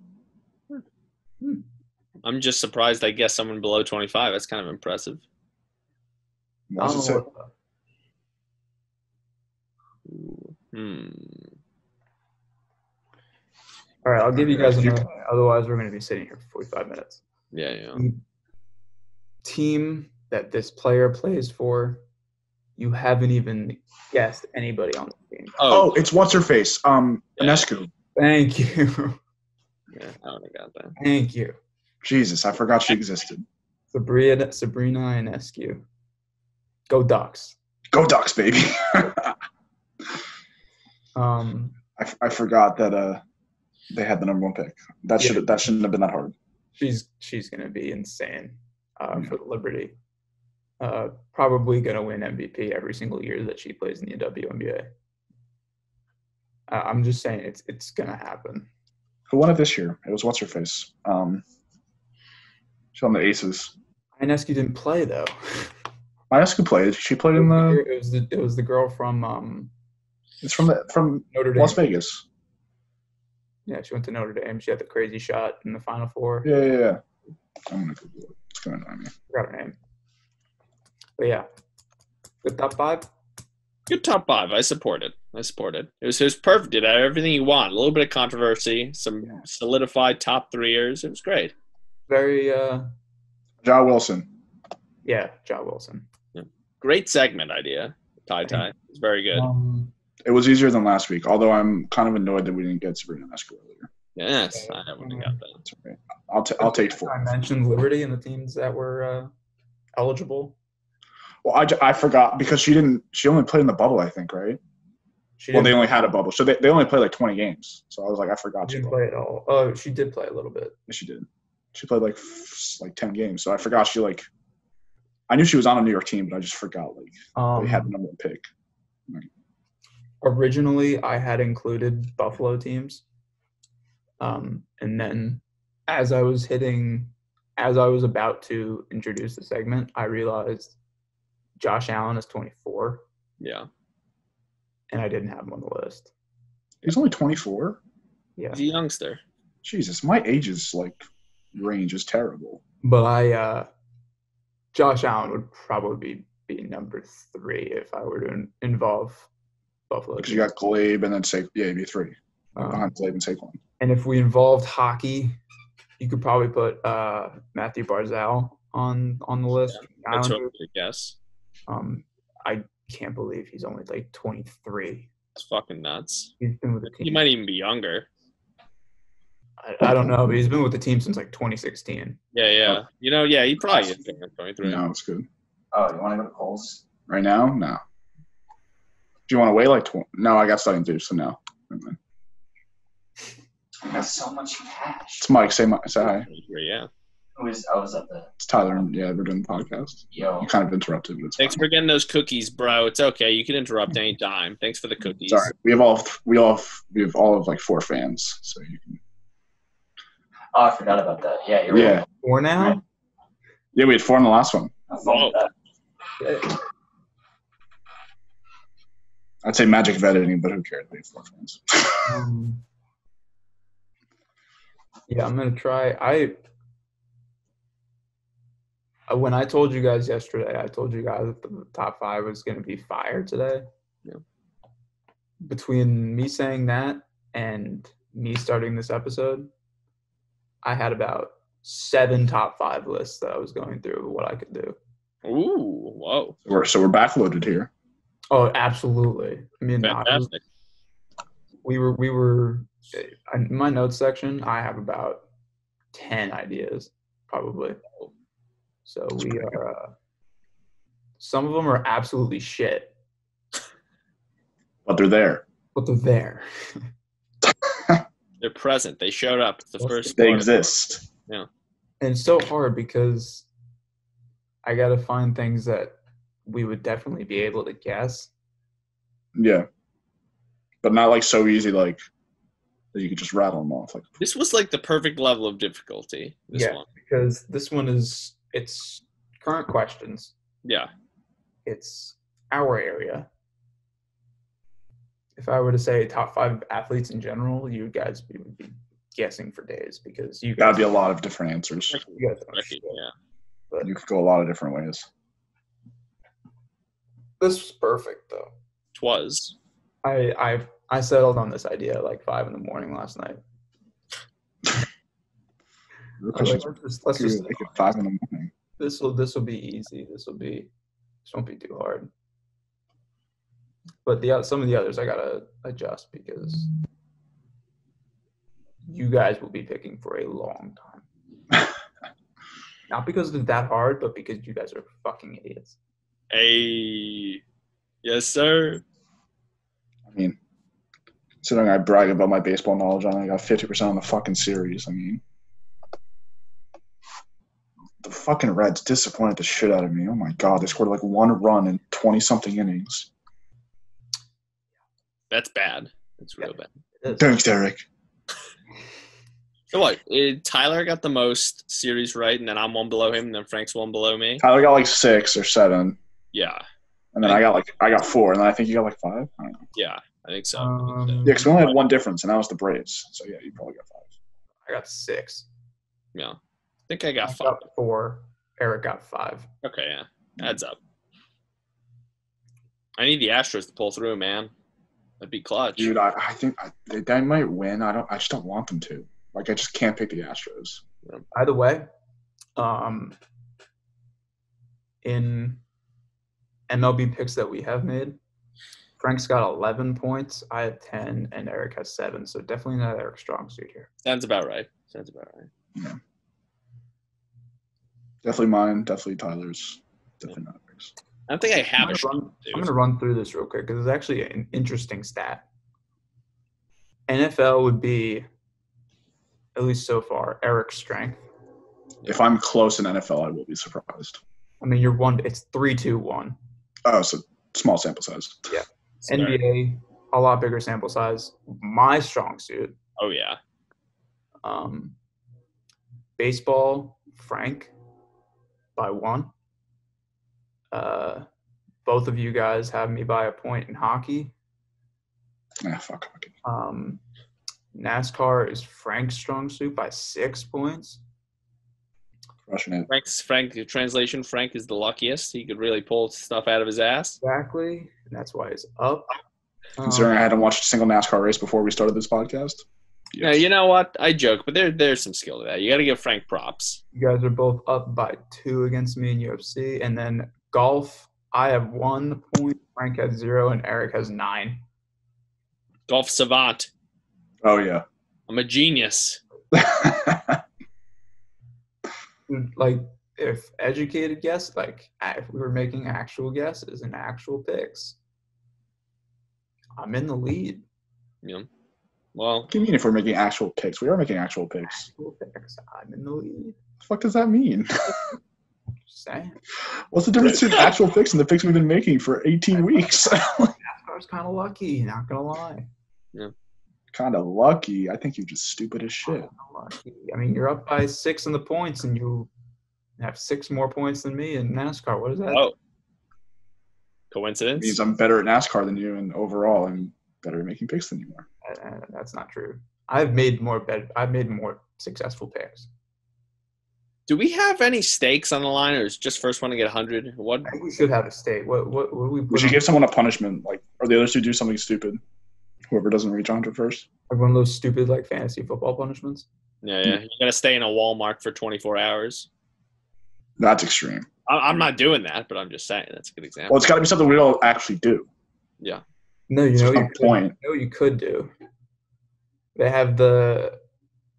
I'm just surprised I guess someone below 25. That's kind of impressive. What does it say? All right, I'll give you guys a minute. Otherwise, we're going to be sitting here for 45 minutes. Yeah. Team that this player plays for, you haven't even guessed anybody on the team. Oh, it's what's her face? Inescu. Thank you. Yeah, I would have got that. Thank you. Jesus, I forgot she existed. Sabrina Ionescu. Go Ducks. Go Ducks, baby. I forgot that they had the number 1 pick. That shouldn't have been that hard. She's going to be insane for the Liberty. Probably going to win MVP every single year that she plays in the WNBA. I'm just saying it's going to happen. Who won it this year? It was what's her face? She's on the Aces. Ionescu didn't play though. Ionescu played. She played in the. It was the girl from. It's from Notre Dame. Las Vegas. Yeah, she went to Notre Dame. She had the crazy shot in the Final Four. Yeah. I'm gonna Google it. It's gonna annoy me. Forgot her name. But yeah, good top 5. Good top 5. I support it. It was perfect. It had everything you want. A little bit of controversy, some solidified top 3ers. It was great. Very. Ja Wilson. Yeah, Ja Wilson. Yeah. Great segment idea. Tie. It's very good. It was easier than last week, although I'm kind of annoyed that we didn't get Sabrina Ionescu earlier. Yes, I wouldn't have got that. That's okay. I'll take 4. I mentioned Liberty and the teams that were eligible. Well, I forgot because she only played in the bubble, I think, right? She Well, they didn't, only had a bubble, so they only played like 20 games. So I was like, I forgot she she didn't played. play at all. Oh, she did play a little bit. Yeah, she did. She played like 10 games. So I forgot she like. I knew she was on a New York team, but I just forgot like they had the number one pick. Originally, I had included Buffalo teams, and then as I was about to introduce the segment, I realized Josh Allen is 24. Yeah. And I didn't have him on the list. He's only 24. Yeah. He's a youngster. Jesus, my age's like range is terrible. But Josh Allen would probably be number 3 if I were to involve Buffalo. Because you got Glabe and then he'd be 3 behind Glabe and Saquon. And if we involved hockey, you could probably put Matthew Barzal on the list. Yeah, that's what I guess. I can't believe he's only like 23. It's fucking nuts. He's been with the team. He might even be younger. I don't know, but he's been with the team since like 2016. Yeah. He probably is 23. No, it's good. Oh, you want to go to Coles? Right now? No. Do you want to wait like 20? No, I got studying too, so no. I got so much cash. It's Mike. Say hi. Yeah. I was at the. It's Tyler. Yeah, we're doing the podcast. Yo. You kind of interrupted, but it's Thanks fine. for getting those cookies, bro. It's okay. You can interrupt anytime. Thanks for the cookies. Sorry, we have all of like 4 fans, so you can. Oh, I forgot about that. Yeah, you're right. 4 now? Yeah, we had 4 in the last one. Whoa. I'd say magic of editing, but who cares? We have 4 fans. Yeah, I'm gonna try. When I told you guys yesterday, I told you guys that the top 5 was gonna be fire today. Yeah. Between me saying that and me starting this episode, I had about 7 top 5 lists that I was going through what I could do. Ooh, whoa. So we're backloaded here. Oh, absolutely. I mean, Fantastic. we were in my notes section. I have about 10 ideas, probably. So we are. Some of them are absolutely shit, But they're there. but they're there. They're present. They showed up. It's the first They one. exist. Yeah. And it's so hard because I got to find things that we would definitely be able to guess. Yeah. But not like so easy like that you could just rattle them off. Like This was like the perfect level of difficulty. This one. Because this one it's current questions. Yeah. It's our area. If I were to say top 5 athletes in general, you guys would be guessing for days because you guys. that'd be a lot of different answers. You guys don't shit. Yeah. But You could go a lot of different ways. this was perfect though. Twas. I settled on this idea at like 5 a.m. last night. Your I was like, questions let's just make it 5 in the morning. this will be easy. This won't be too hard. But some of the others I gotta adjust because you guys will be picking for a long time. Not because they're that hard, but because you guys are fucking idiots. Hey. Yes, sir. I mean, considering I brag about my baseball knowledge, I only got 50% on the fucking series. I mean, the fucking Reds disappointed the shit out of me. Oh my god, they scored like 1 run in 20-something innings. That's bad. That's real bad. It is. Thanks, Eric. So what? Tyler got the most series right, and then I'm 1 below him, and then Frank's 1 below me. Tyler got like 6 or 7, Yeah. and then I got 4, and then I think you got like 5. I don't know. Yeah, I think so. Yeah, because we only had 1 difference, and that was the Braves. So yeah, you probably got 5. I got 6. Yeah. I think I got I 5. got 4. Eric got 5. Okay, yeah. Adds up. I need the Astros to pull through, man. That'd be clutch. Dude, I think they might win. I just don't want them to. Like, I just can't pick the Astros. Either way, in MLB picks that we have made, Frank's got 11 points, I have 10, and Eric has 7. So definitely not Eric's strong suit here. Sounds about right. Yeah. Definitely mine. Definitely Tyler's. Definitely not Eric's. I don't think I have a I'm strong going to suit. run through this real quick because it's actually an interesting stat. NFL would be, at least so far, Eric's strength. If I'm close in NFL, I will be surprised. I mean, it's 3-2-1. Oh, so small sample size. Yeah. Sorry. NBA, a lot bigger sample size. My strong suit. Oh, yeah. Baseball, Frank, by 1. Both of you guys have me by a point in hockey. Fuck hockey. NASCAR is Frank's strong suit by 6 points. Rushing it. Frank, translation, Frank is the luckiest. He could really pull stuff out of his ass. Exactly. And that's why he's up. Considering I hadn't watched a single NASCAR race before we started this podcast. Yes. Yeah, you know what? I joke, but there's some skill to that. You got to give Frank props. You guys are both up by 2 against me in UFC. And then golf, I have 1 point, Frank has 0, and Eric has 9. Golf savant. Oh, yeah. I'm a genius. Like, if educated guess, like, if we were making actual guesses and actual picks, I'm in the lead. Yeah. Well, what do you mean if we're making actual picks? We are making actual picks. Actual picks. I'm in the lead. What the fuck does that mean? Just saying. What's the difference between actual picks and the picks we've been making for 18 weeks? NASCAR's kind of lucky, not going to lie. Yeah. Kind of lucky. I think you're just stupid as shit. Lucky. I mean, you're up by 6 in the points, and you have 6 more points than me in NASCAR. What is that? Oh. Coincidence? It means I'm better at NASCAR than you, and overall, I'm better at making picks than you are. That's not true. I've made more successful picks. Do we have any stakes on the line, or is it just first one to get 100? What? I think we should have a stake. What do we put We should on? give someone a punishment, like, or the others who do something stupid. Whoever doesn't reach 100 first. Like one of those stupid like fantasy football punishments. Yeah. You got to stay in a Walmart for 24 hours. That's extreme. I'm not doing that, but I'm just saying that's a good example. Well, it's got to be something we all actually do. Yeah. No, you know you could do. They have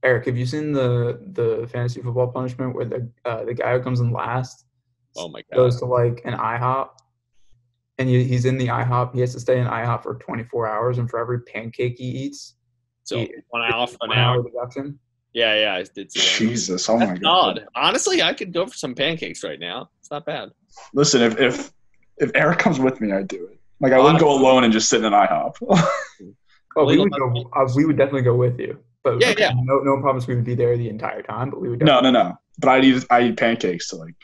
Eric, have you seen the fantasy football punishment where the guy who comes in last Oh my god. goes to like an IHOP and he's in the IHOP, he has to stay in IHOP for 24 hours, and for every pancake he eats, So 1 hour for an hour. deduction. Yeah, I did see that. Jesus, oh my That's god. odd. Honestly, I could go for some pancakes right now. It's not bad. Listen, if Eric comes with me, I'd do it. Like, I wouldn't go alone and just sit in an IHOP. Oh, we would go. We would definitely go with you. But Yeah. No promise we would be there the entire time. But we would. No. But I eat pancakes to like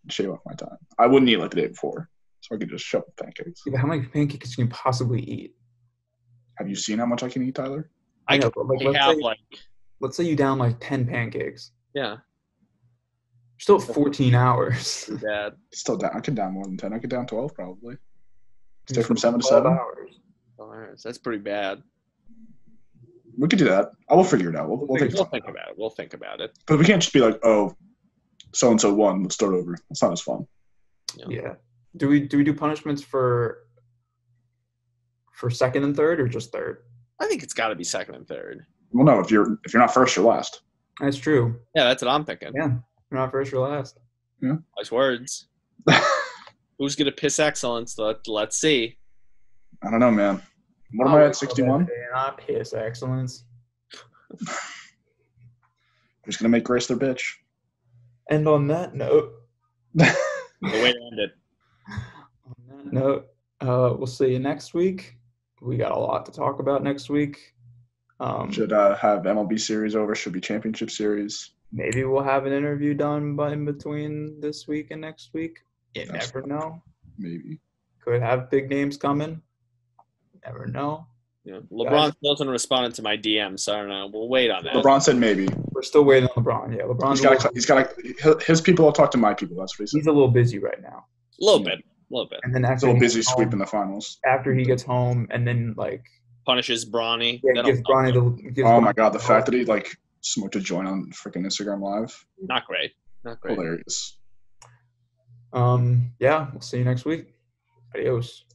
shave off my time. I wouldn't eat like the day before, so I could just show up with pancakes. Yeah, but how many pancakes can you possibly eat? Have you seen how much I can eat, Tyler? I know, could but let's say you down like 10 pancakes. Yeah. You're still at 14 hours. Dad. Still down. I could down more than 10. I could down 12 probably. Stay You're from still 7 to 12 7. hours. $12. That's pretty bad. We could do that. I will figure it out. We'll think about it. We'll think about it. But we can't just be like, oh, so and so won. Let's start over. That's not as fun. Yeah. Do we do punishments for second and third, or just third? I think it's got to be second and third. Well, no. If you're not first, you're last. That's true. Yeah, that's what I'm thinking. Yeah. You're not first or last. Yeah. Nice words. Who's gonna piss excellence? Let's see. I don't know, man. What am I at 61? Not piss excellence. Who's gonna make Grace their bitch? And on that note, The way to end it. we'll see you next week. We got a lot to talk about next week. Should have MLB series over. Should be championship series. Maybe we'll have an interview done in between this week and next week. You That's never know. Maybe. Could have big names coming. Never know. Yeah. LeBron still hasn't responded to my DM, so I don't know. We'll wait on that. LeBron said maybe. We're still waiting on LeBron. Yeah, LeBron. He's got his people will talk to my people. That's what he said. He's a little busy right now. A little bit. And then He's a after little busy sweeping the finals. After he gets home, and then like Punishes Bronny. gives Bronny the. Oh my god, the fact that he like smoked a joint on freaking Instagram Live. Not great. Hilarious. Yeah, we'll see you next week. Adios.